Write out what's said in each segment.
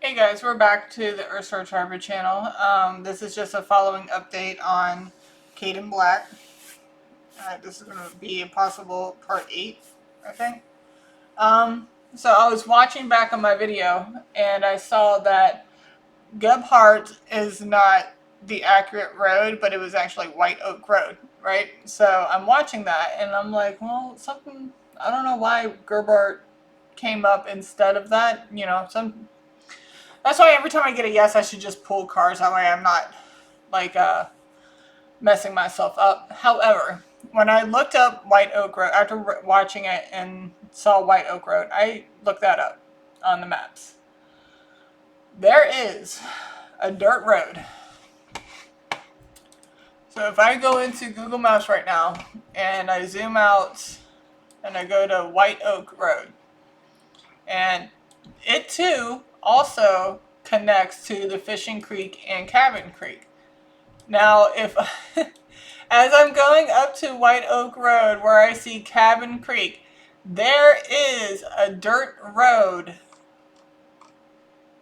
Hey guys, we're back to the Earth Search Harbor channel. This is just a following update on Kadin Black. This is going to be a possible part 8, I think. So I was watching back on my video and I saw that Gebhardt is not the accurate road, but it was actually White Oak Road, right? So I'm watching that and I'm like, well, something, I don't know why Gebhardt came up instead of that, that's why every time I get a yes, I should just pull cards. That way I'm not, like, messing myself up. However, when I looked up White Oak Road, after watching it and saw White Oak Road, I looked that up on the maps. There is a dirt road. So if I go into Google Maps right now, and I zoom out, and I go to White Oak Road, and it too also connects to the Fishing Creek and Cabin Creek. Now, if as I'm going up to White Oak Road where I see Cabin Creek, there is a dirt road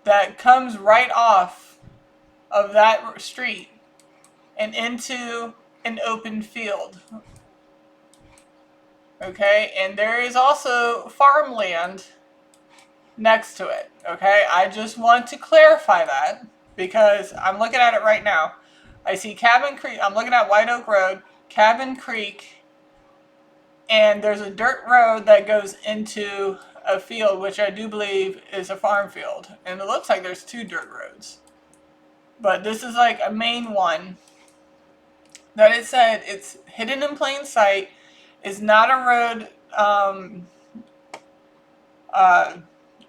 that comes right off of that street and into an open field. Okay, and there is also farmland next to it. Okay, I just want to clarify that because I'm looking at it right now. I see Cabin Creek. I'm looking at White Oak Road, Cabin Creek, and there's a dirt road that goes into a field, which I do believe is a farm field. And it looks like there's 2 dirt roads. But this is like a main one that it said it's hidden in plain sight, is not a road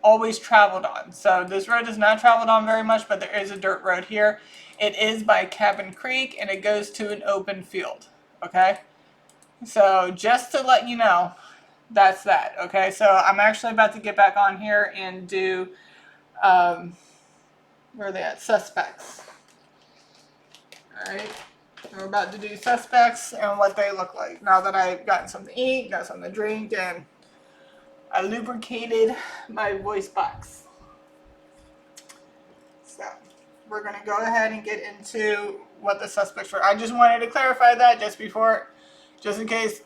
always traveled on. So this road is not traveled on very much, but there is a dirt road here. It is by Cabin Creek and it goes to an open field. Okay, so just to let you know, that's that. Okay, so I'm actually about to get back on here and do where are they at? Suspects. Alright, we're about to do suspects and what they look like now that I've gotten something to eat, got something to drink, and I lubricated my voice box. So we're going to go ahead and get into what the suspects were. I just wanted to clarify that just in case,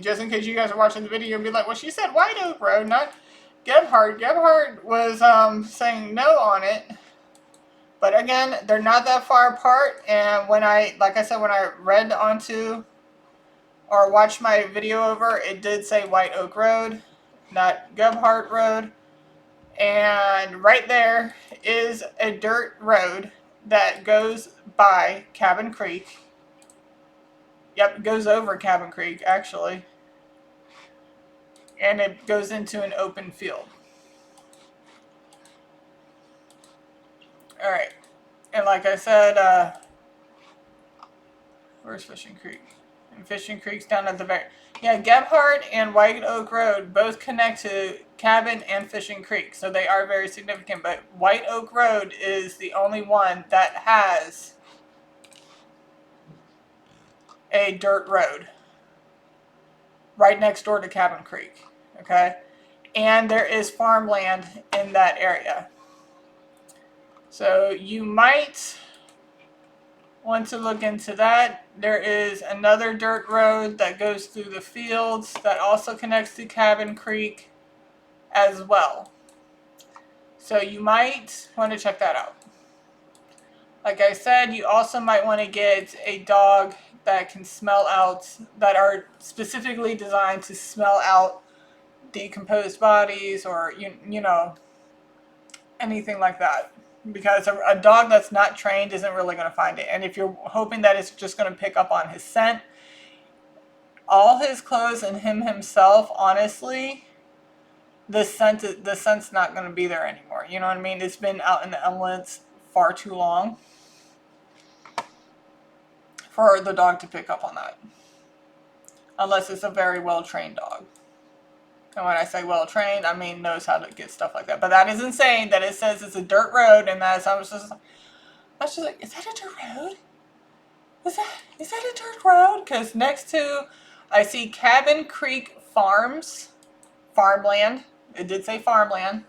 just in case you guys are watching the video and be like, well, she said White Oak Road, not Gebhardt. Gebhardt was saying no on it. But again, they're not that far apart. And when like I said, when I read onto or watched my video over, it did say White Oak Road, not Gebhardt Road. And right there is a dirt road that goes by Cabin Creek. Yep, it goes over Cabin Creek, actually. And it goes into an open field. Alright. And like I said, where's Fishing Creek? And Fishing Creek's down at the very... Yeah, Gebhardt and White Oak Road both connect to Cabin and Fishing Creek, so they are very significant. But White Oak Road is the only one that has a dirt road right next door to Cabin Creek, okay? And there is farmland in that area. So you might want to look into that. There is another dirt road that goes through the fields that also connects to Cabin Creek as well. So you might want to check that out. Like I said, you also might want to get a dog that can smell out, that are specifically designed to smell out decomposed bodies or, you know, anything like that. Because a dog that's not trained isn't really going to find it. And if you're hoping that it's just going to pick up on his scent, all his clothes and him himself, honestly, the scent's not going to be there anymore. You know what I mean? It's been out in the elements far too long for the dog to pick up on that. Unless it's a very well-trained dog. And when I say well-trained, I mean knows how to get stuff like that. But that isn't saying that it says it's a dirt road and I was just like, is that a dirt road? Is that a dirt road? Because next to, I see Cabin Creek Farms, farmland. It did say farmland.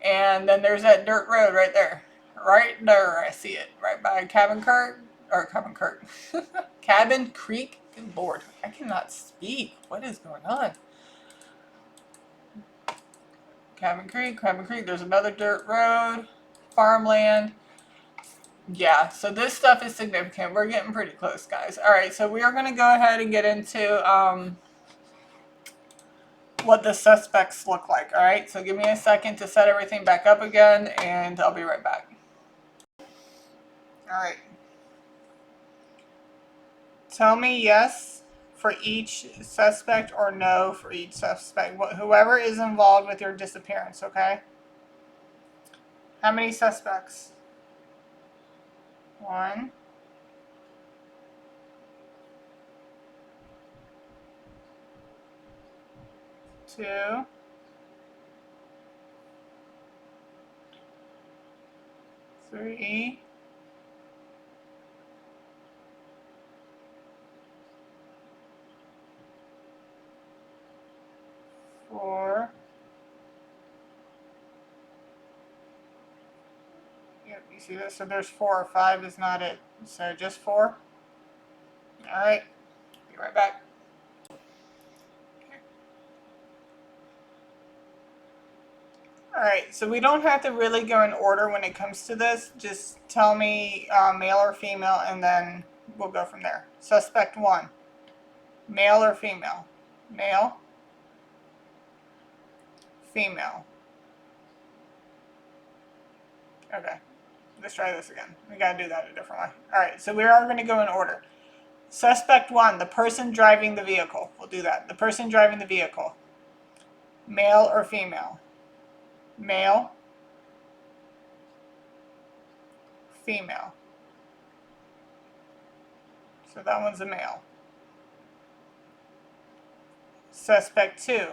And then there's that dirt road right there. Right there, I see it. Right by Cabin Creek. Cabin Creek. Good Lord, I cannot speak. What is going on? Cabin Creek, Cabin Creek. There's another dirt road. Farmland. Yeah, so this stuff is significant. We're getting pretty close, guys. All right, so we are going to go ahead and get into what the suspects look like. All right, so give me a second to set everything back up again, and I'll be right back. All right. Tell me yes for each suspect or no for each suspect. Whoever is involved with your disappearance, okay? How many suspects? 1, 2, 3, 4. Yep, you see this? So there's 4 or 5 is not it. So just 4. All right, be right back. All right, so we don't have to really go in order when it comes to this. Just tell me male or female, and then we'll go from there. Suspect 1, male or female? Male, female. Okay, let's try this again. We gotta do that a different way. All right, so we are gonna go in order. Suspect 1, the person driving the vehicle. We'll do that. The person driving the vehicle. Male or female? Male, female. So that one's a male. Suspect 2,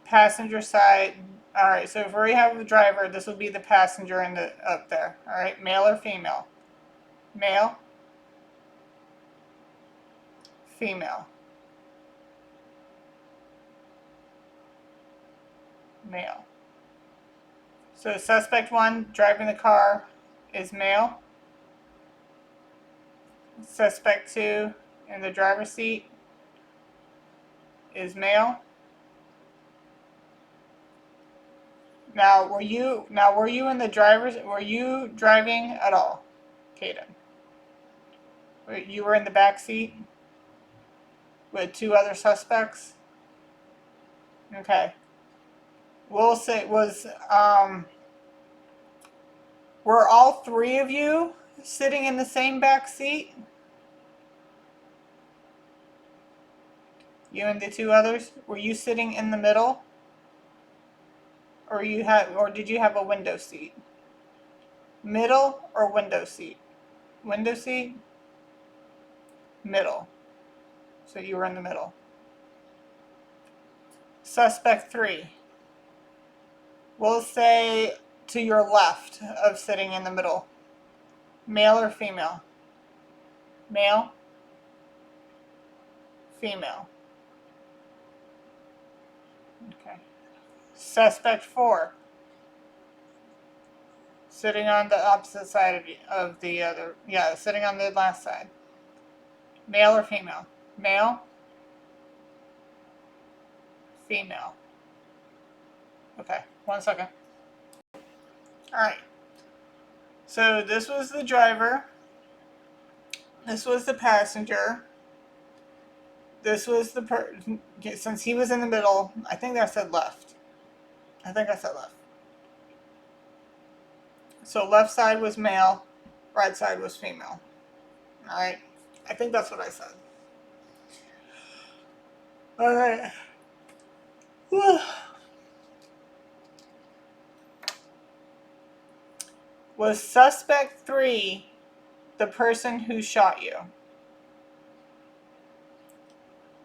passenger side. All right, so if we have the driver, this will be the passenger in the up there. All right, male or female? Male, female. Male. So suspect 1 driving the car is male. Suspect 2 in the driver's seat is male. Now, were you in the driver's? Were you driving at all, Kadin? You were in the back seat with 2 other suspects. Okay. We'll say were all 3 of you sitting in the same back seat? You and the 2 others? Were you sitting in the middle? Or did you have a window seat? Middle or window seat? Window seat? Middle. So you were in the middle. Suspect 3. We'll say to your left of sitting in the middle. Male or female? Male? Female. Okay. Suspect 4. Sitting on the opposite side of the other. Yeah, sitting on the last side. Male or female? Male? Female. Okay, 1 second. Alright. So this was the driver. This was the passenger. This was the since he was in the middle, I think I said left. I think I said left. So left side was male, right side was female. Alright? I think that's what I said. Alright. Was suspect 3 the person who shot you?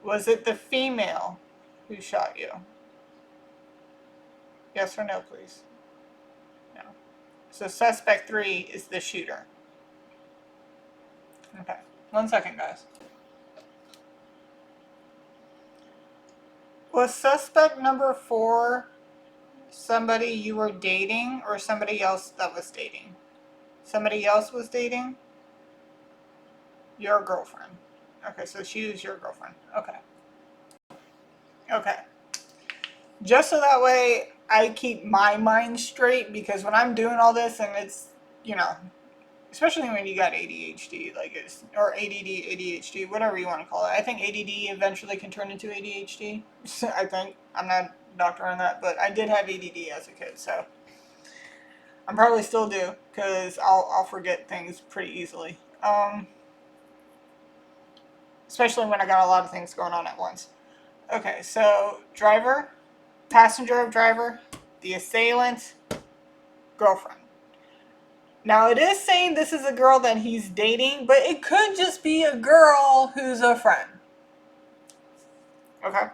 Was it the female who shot you? Yes or no, please? No. So suspect 3 is the shooter. Okay. 1 second, guys. Was suspect number 4 somebody you were dating or somebody else that was dating? Somebody else was dating? Your girlfriend. Okay, so she was your girlfriend. Okay. Okay. Just so that way I keep my mind straight, because when I'm doing all this and it's, you know, especially when you got ADHD, like it's, or ADD, ADHD, whatever you want to call it. I think ADD eventually can turn into ADHD. I think. I'm not a doctor on that, but I did have ADD as a kid, so I'm probably still do, because I'll forget things pretty easily. Especially when I got a lot of things going on at once. Okay, so driver, passenger of driver, the assailant, girlfriend. Now it is saying this is a girl that he's dating, but it could just be a girl who's a friend. Okay?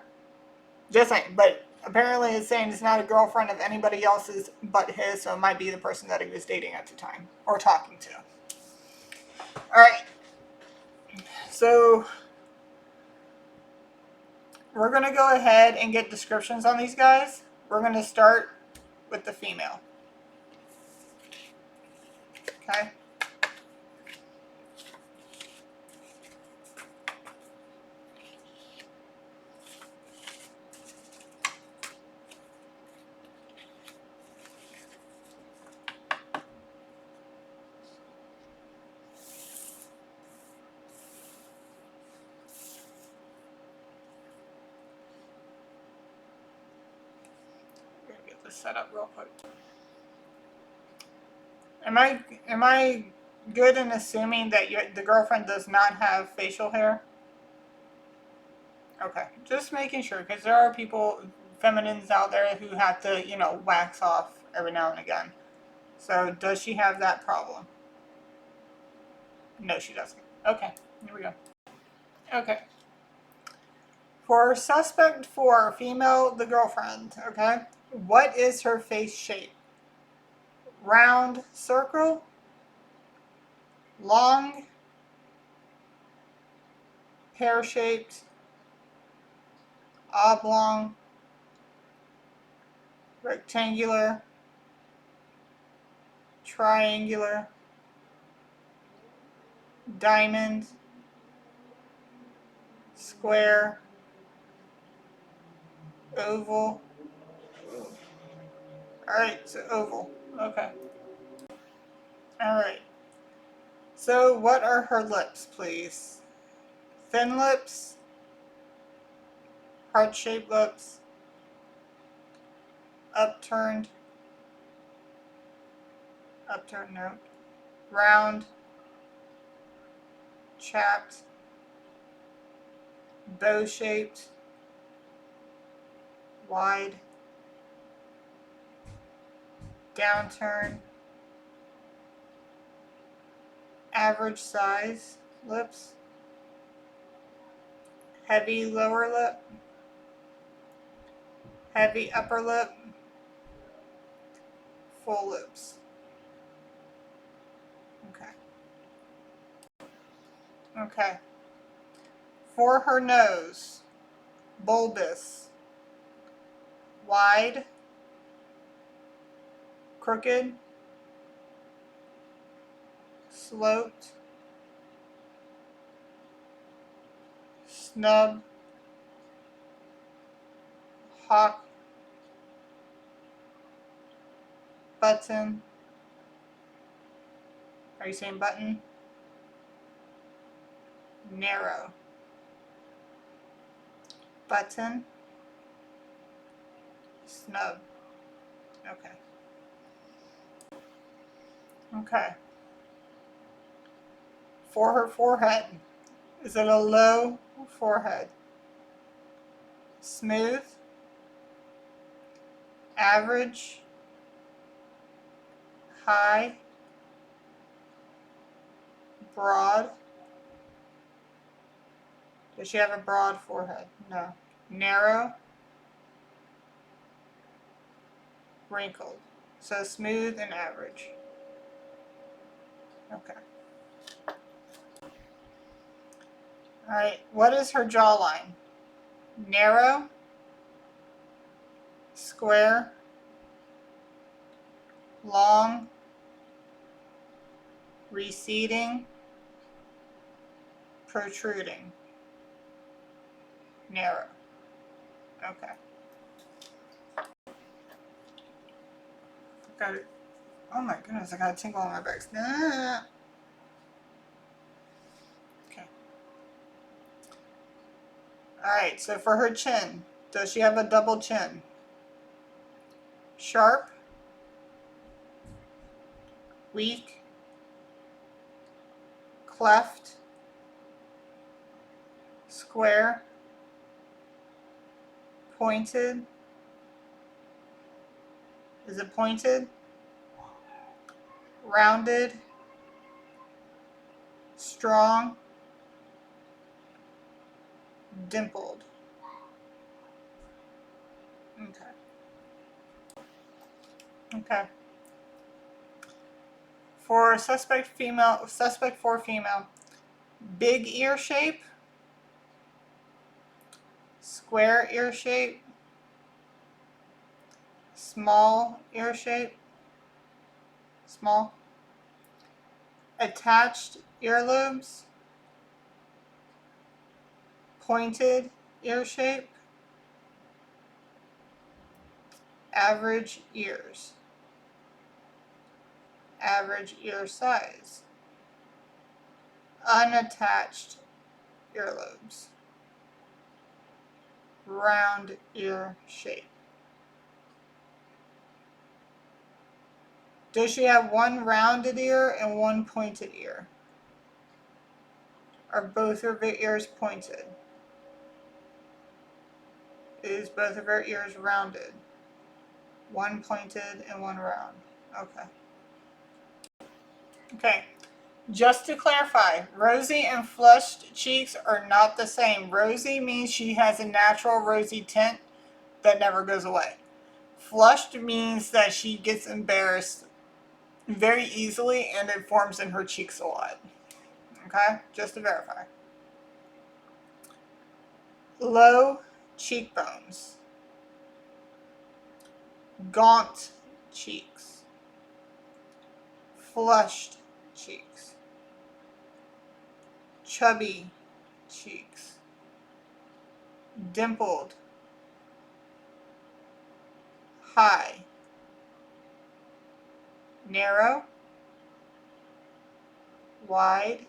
Just saying. But apparently it's saying it's not a girlfriend of anybody else's but his, so it might be the person that he was dating at the time or talking to. Alright. So we're going to go ahead and get descriptions on these guys. We're going to start with the female. Okay? I'm going to get this set up real quick. Am I good in assuming that the girlfriend does not have facial hair? Okay, just making sure, because there are people, feminines out there who have to, you know, wax off every now and again. So does she have that problem? No, she doesn't. Okay, here we go. Okay. For suspect 4, female, the girlfriend, okay? What is her face shape? Round, circle, long, pear-shaped, oblong, rectangular, triangular, diamond, square, oval. Alright, so oval. Okay. Alright. So what are her lips, please? Thin lips, heart-shaped lips, upturned, no, round, chapped, bow-shaped, wide, downturn, average size lips, heavy lower lip, heavy upper lip, full lips. Okay. Okay. For her nose, bulbous, wide, crooked, sloped, snub, hawk, button. Are you saying button? Narrow. Button. Snub. Okay. Okay. For her forehead, is it a low forehead? Smooth? Average? High? Broad? Does she have a broad forehead? No. Narrow? Wrinkled. So smooth and average. Okay. Alright, what is her jawline? Narrow? Square? long, receding, protruding, narrow. Okay. Got it. Oh my goodness, I got a tingle on my back. Ah. Okay. Alright, so for her chin, does she have a double chin? Sharp, weak, cleft, square, pointed. Is it pointed? Rounded, strong, dimpled. Okay. Okay. For suspect for female, big ear shape, square ear shape, small ear shape, small, attached earlobes, pointed ear shape, average ears, average ear size, unattached earlobes, round ear shape. Does she have one rounded ear and one pointed ear? Are both of her ears pointed? Is both of her ears rounded? One pointed and one round. Okay. Okay. Just to clarify, rosy and flushed cheeks are not the same. Rosy means she has a natural rosy tint that never goes away. Flushed means that she gets embarrassed very easily and it forms in her cheeks a lot. Okay? Just to verify. Low cheekbones. Gaunt cheeks. Flushed cheeks. Chubby cheeks. Dimpled. High. Narrow. Wide.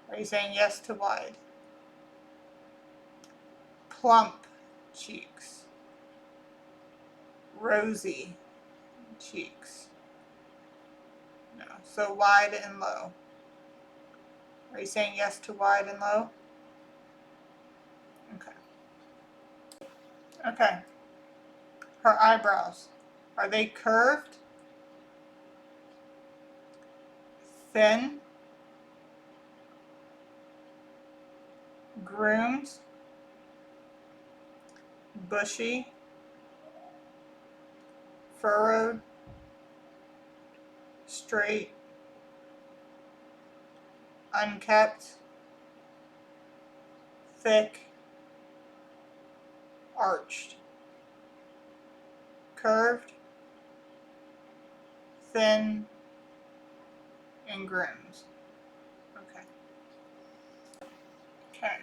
Are you saying yes to wide? Plump cheeks. Rosy cheeks. No. So wide and low. Are you saying yes to wide and low? Okay. Okay. Her eyebrows. Are they curved? Thin? Groomed? Bushy? Furrowed? Straight? Unkept? Thick? Arched? Curved? Thin? And groomed. Okay. Okay.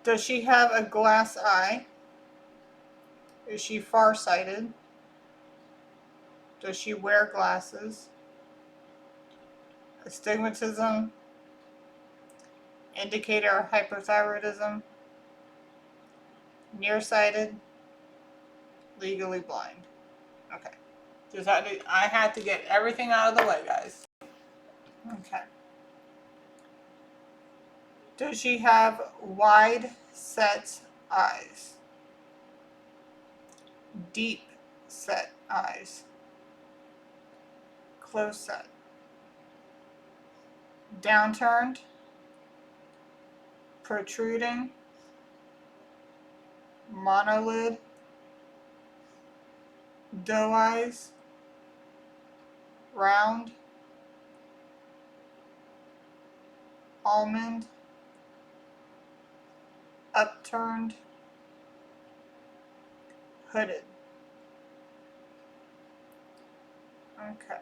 Does she have a glass eye? Is she farsighted? Does she wear glasses? Astigmatism? Indicator of hypothyroidism? Nearsighted? Legally blind. Okay. I had to get everything out of the way, guys. Okay. Does she have wide set eyes? Deep set eyes? Close set? Downturned? Protruding? Monolid? Doe eyes? Round? Almond? Upturned? Hooded? Okay.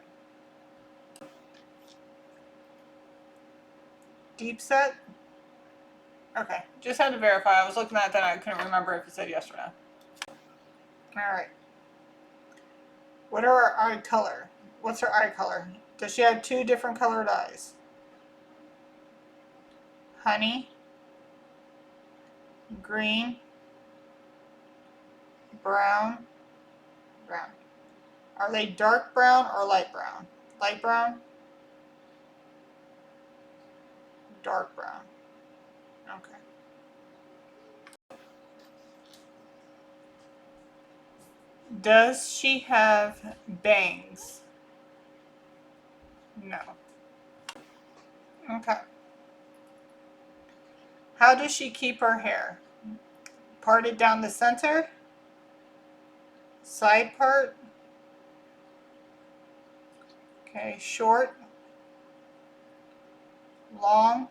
Deep set? Okay. Just had to verify. I was looking at that and I couldn't remember if it said yes or no. Alright. What are her eye color? What's her eye color? Does she have 2 different colored eyes? Honey, green, brown, brown. Are they dark brown or light brown? Light brown? Dark brown. Okay. Does she have bangs? No. Okay. How does she keep her hair? Parted down the center? Side part? Okay, short? Long?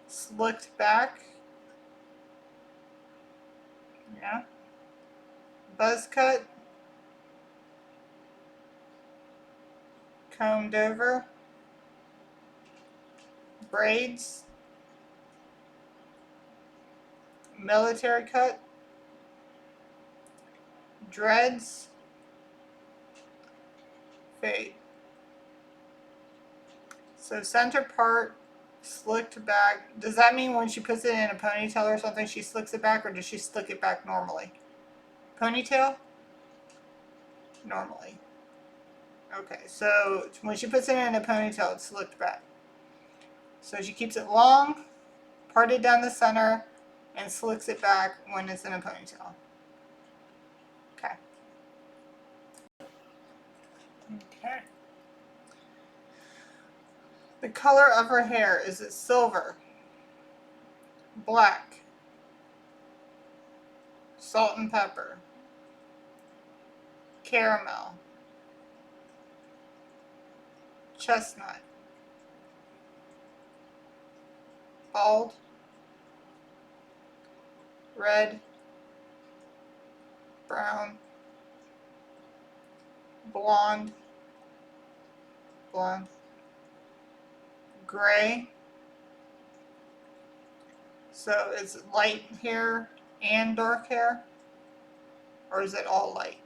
Slicked back? Yeah. Buzz cut? Combed over? Braids? Military cut? Dreads? Fade. So center part, slicked back. Does that mean when she puts it in a ponytail or something, she slicks it back, or does she slick it back normally? Ponytail? Normally. Okay, so when she puts it in a ponytail, it's slicked back. So she keeps it long, parted down the center, and slicks it back when it's in a ponytail. Okay. Okay. The color of her hair, is it silver, black, salt and pepper, caramel, chestnut, bald, red, brown, blonde, blonde, gray? So is it light hair and dark hair? Or is it all light?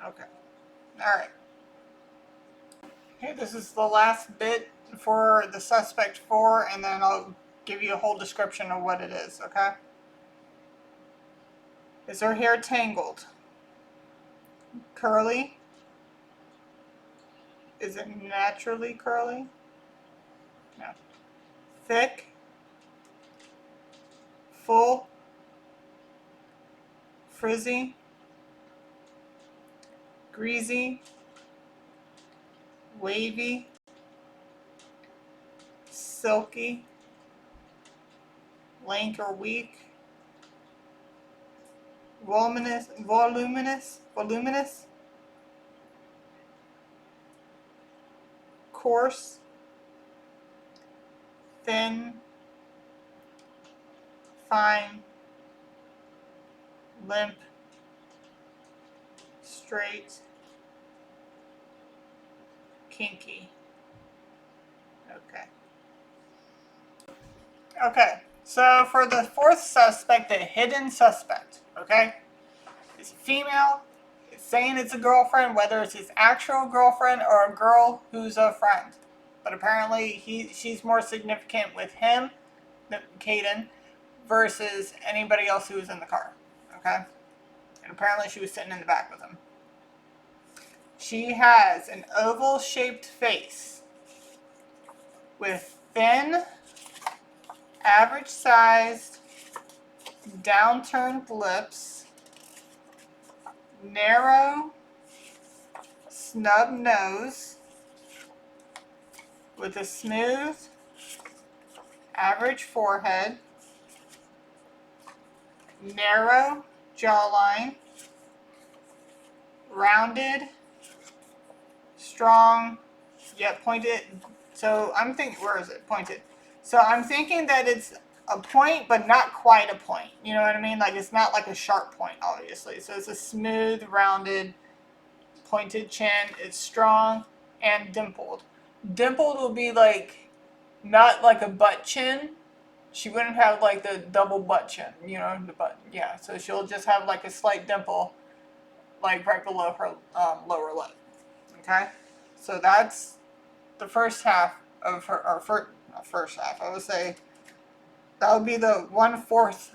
Okay. Alright. Okay, this is the last bit for the suspect 4, and then I'll give you a whole description of what it is, okay? Is her hair tangled? Curly? Is it naturally curly? No. Thick? Full? Frizzy? Greasy? Wavy? Silky? Lank or weak? Voluminous? Coarse? Thin? Fine? Limp? Straight? Kinky? Okay. Okay, so for the 4th suspect, the hidden suspect, okay? It's female. It's saying it's a girlfriend, whether it's his actual girlfriend or a girl who's a friend. But apparently she's more significant with him, Kadin, versus anybody else who was in the car, okay? And apparently she was sitting in the back with him. She has an oval-shaped face with thin, average-sized, downturned lips, narrow, snub nose, with a smooth, average forehead, narrow jawline, rounded, strong, yet pointed. So I'm thinking, where is it? Pointed. So I'm thinking that it's a point, but not quite a point. You know what I mean? Like, it's not like a sharp point, obviously. So it's a smooth, rounded, pointed chin. It's strong and dimpled. Dimpled will be like, not like a butt chin. She wouldn't have like the double butt chin, you know, the butt. Yeah, so she'll just have like a slight dimple, like right below her lower lip. Okay, so that's the first half of her, or first half. I would say that would be the 1/4,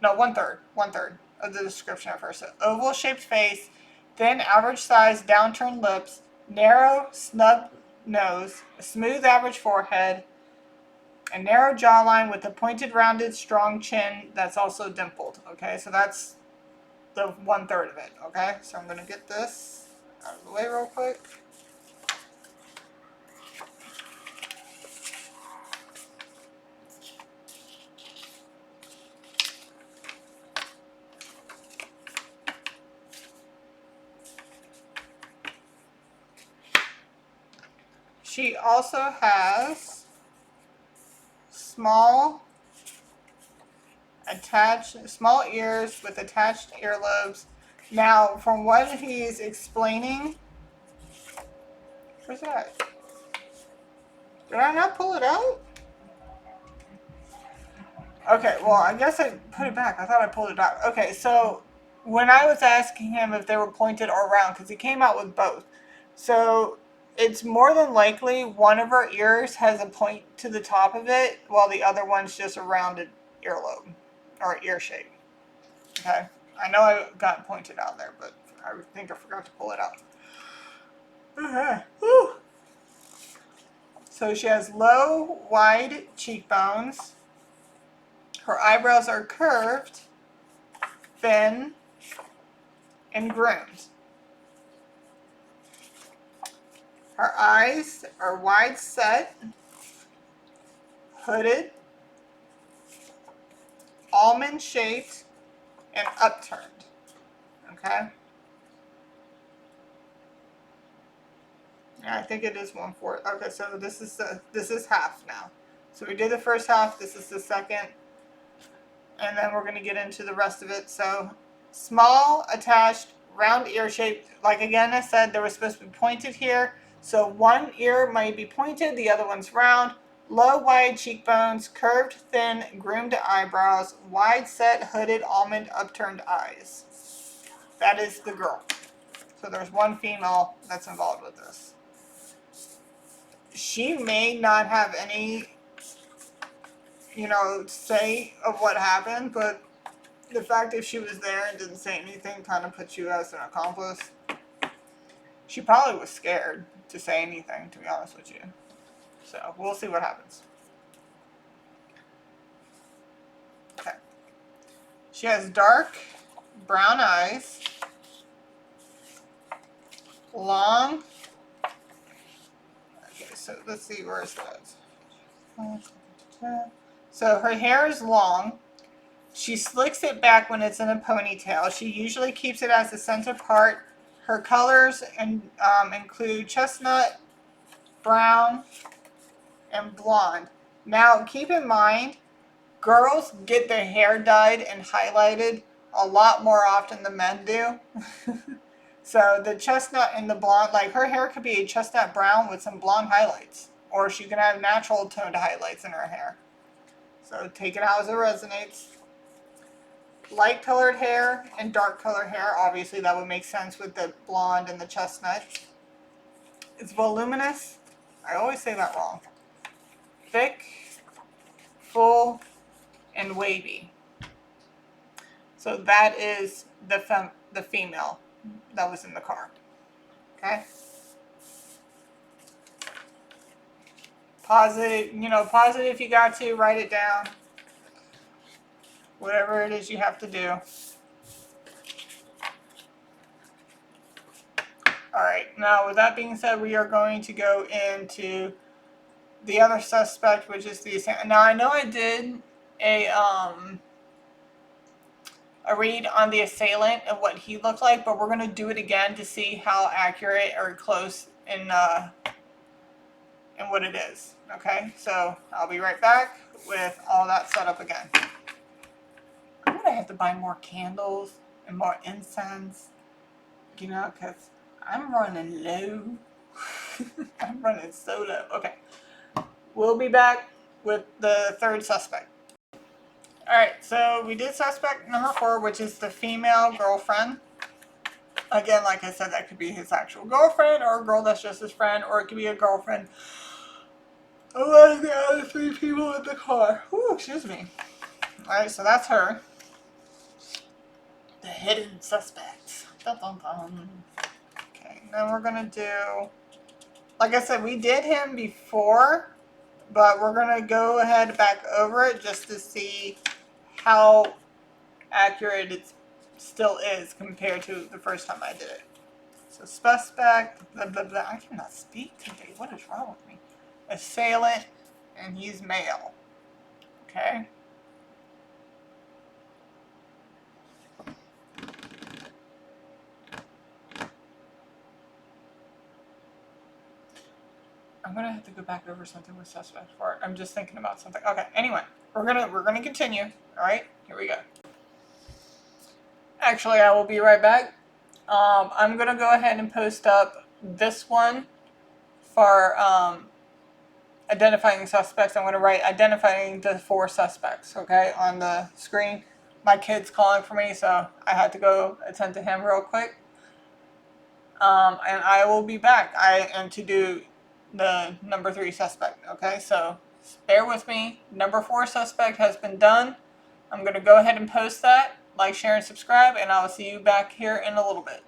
no, 1/3 of the description of her. So oval shaped face, thin average size downturned lips, narrow snub nose, a smooth average forehead, a narrow jawline with a pointed rounded strong chin that's also dimpled. Okay, so that's the 1/3 of it. Okay, so I'm going to get this out of the way real quick. She also has small ears with attached earlobes. Now, from what he's explaining, where's that? Did I not pull it out? Okay, well, I guess I put it back. I thought I pulled it out. Okay, so when I was asking him if they were pointed or round, because he came out with both, so it's more than likely one of her ears has a point to the top of it, while the other one's just a rounded earlobe, or ear shape. Okay, I know I got pointed out there, but I think I forgot to pull it out. Okay. Whew. So she has low, wide cheekbones. Her eyebrows are curved, thin, and groomed. Her eyes are wide set, hooded, almond shaped, and upturned. Okay? Yeah, I think it is 1/4. Okay, so this is half now. So we did the first half, this is the second, and then we're going to get into the rest of it. So small, attached, round ear shape. Like again, I said, they were supposed to be pointed here. So one ear might be pointed, the other one's round. Low, wide cheekbones, curved, thin, groomed eyebrows, wide set, hooded, almond, upturned eyes. That is the girl. So there's one female that's involved with this. She may not have any, say of what happened, but the fact that she was there and didn't say anything kind of puts you as an accomplice. She probably was scared to say anything, to be honest with you. So we'll see what happens. Okay. She has dark brown eyes, long. Okay, so let's see where it says. So her hair is long. She slicks it back when it's in a ponytail. She usually keeps it as the center part. Her colors include chestnut, brown, and blonde. Now, keep in mind, girls get their hair dyed and highlighted a lot more often than men do. So the chestnut and the blonde, like her hair could be a chestnut brown with some blonde highlights. Or she can have natural toned highlights in her hair. So take it how it resonates. Light colored hair and dark colored hair. Obviously that would make sense with the blonde and the chestnut. It's voluminous. I always say that wrong. Thick, full, and wavy. So that is the female that was in the car. Okay? Pause it, pause it if you got to, write it down. Whatever it is you have to do. Alright, now with that being said, we are going to go into the other suspect, which is the assailant. Now I know I did a read on the assailant and what he looked like, but we're going to do it again to see how accurate or close in what it is. Okay, so I'll be right back with all that set up again. I'm gonna have to buy more candles and more incense, you know, because I'm running low. I'm running so low. Okay, we'll be back with the third suspect. Alright, so we did suspect number 4, which is the female girlfriend. Again, like I said, that could be his actual girlfriend, or a girl that's just his friend, or it could be a girlfriend of one of the other 3 people in the car. Ooh, excuse me. Alright, so that's her. The hidden suspect. Dun, dun, dun. Okay, then we're gonna do, like I said, we did him before, but we're gonna go ahead back over it just to see how accurate it still is compared to the first time I did it. So suspect, blah, blah, blah. I cannot speak today. What is wrong with me? Assailant, and he's male. Okay. I'm gonna have to go back over something with suspect for it. I'm just thinking about something. Okay. Anyway, we're gonna continue. All right. Here we go. Actually, I will be right back. I'm gonna go ahead and post up this one for identifying suspects. I'm going to write identifying the 4 suspects, okay, on the screen. My kid's calling for me, so I had to go attend to him real quick. And I will be back. I am to do the number 3 suspect, okay? So bear with me. Number 4 suspect has been done. I'm going to go ahead and post that. Like, share, and subscribe, and I will see you back here in a little bit.